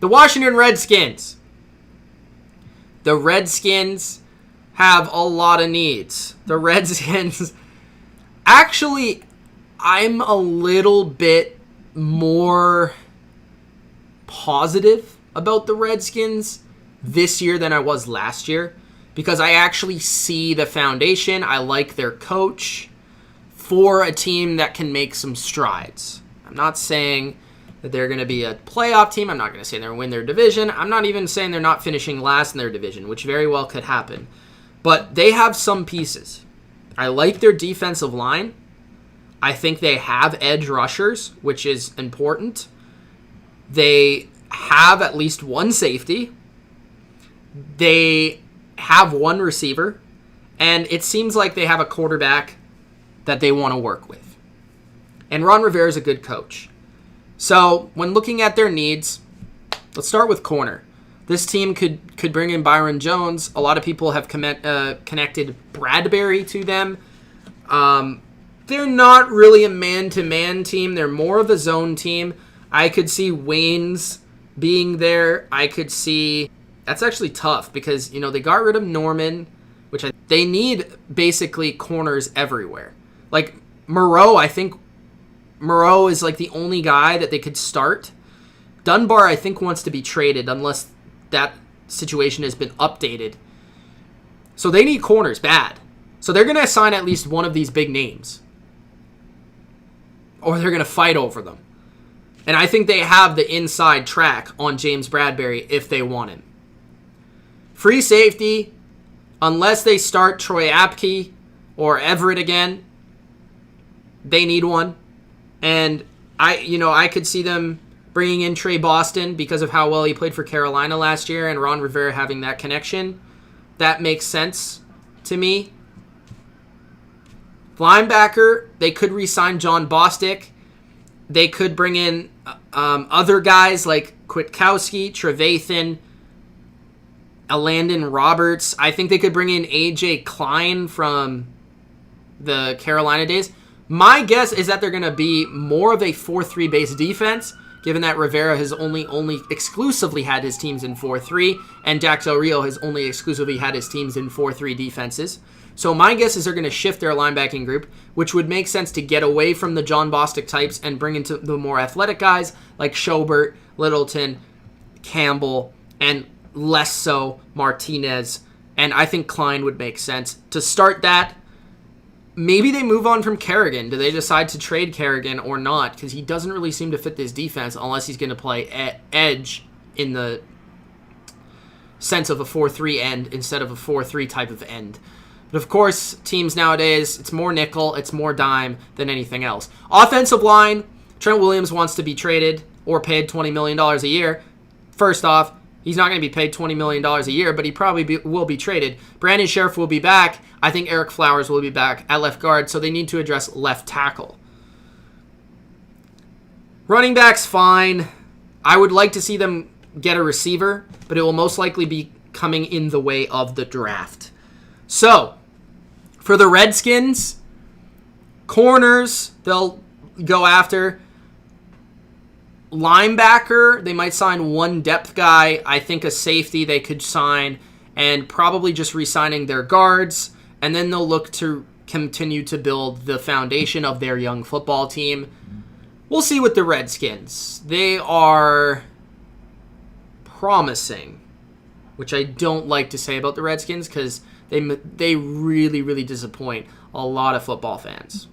The Washington Redskins. The Redskins have a lot of needs. The Redskins... Actually, I'm a little bit more positive about the Redskins this year than I was last year because I actually see the foundation. I like their coach for a team that can make some strides. I'm not saying that they're going to be a playoff team. I'm not going to say they're going to win their division. I'm not even saying they're not finishing last in their division, which very well could happen. But they have some pieces. I like their defensive line. I think they have edge rushers, which is important. They have at least one safety. They have one receiver. And it seems like they have a quarterback that they want to work with. And Ron Rivera is a good coach. So when looking at their needs, let's start with corner. This team could bring in Byron Jones. A lot of people have connected Bradbury to them. They're not really a man-to-man team. They're more of a zone team. I could see Waynes being there. I could see... That's actually tough because, they got rid of Norman, which they need basically corners everywhere. Like, Moreau, I think Moreau is like the only guy that they could start. Dunbar, I think, wants to be traded unless that situation has been updated. So they need corners bad. So they're going to assign at least one of these big names. Or they're going to fight over them. And I think they have the inside track on James Bradbury if they want him. Free safety, unless they start Troy Apke or Everett again, they need one. And I could see them bringing in Trey Boston because of how well he played for Carolina last year and Ron Rivera having that connection. That makes sense to me. Linebacker, they could re-sign John Bostic. They could bring in other guys like Kwiatkowski, Trevathan, Landon Roberts. I think they could bring in A.J. Klein from the Carolina days. My guess is that they're going to be more of a 4-3 base defense, given that Rivera has only exclusively had his teams in 4-3, and Dax Del Rio has only exclusively had his teams in 4-3 defenses. So my guess is they're going to shift their linebacking group, which would make sense to get away from the John Bostic types and bring into the more athletic guys like Schobert, Littleton, Campbell, and less so Martinez. And I think Klein would make sense. To start that, maybe they move on from Kerrigan. Do they decide to trade Kerrigan or not? Because he doesn't really seem to fit this defense unless he's going to play edge in the sense of a 4-3 end instead of a 4-3 type of end. But of course, teams nowadays, it's more nickel, it's more dime than anything else. Offensive line, Trent Williams wants to be traded or paid $20 million a year. First off, he's not going to be paid $20 million a year, but he probably will be traded. Brandon Sheriff will be back. I think Eric Flowers will be back at left guard, so they need to address left tackle. Running back's fine. I would like to see them get a receiver, but it will most likely be coming in the way of the draft. So, for the Redskins, corners, they'll go after. Linebacker, they might sign one depth guy. I think a safety they could sign, and probably just re-signing their guards. And then they'll look to continue to build the foundation of their young football team. We'll see with the Redskins. They are promising, which I don't like to say about the Redskins because they really, really disappoint a lot of football fans.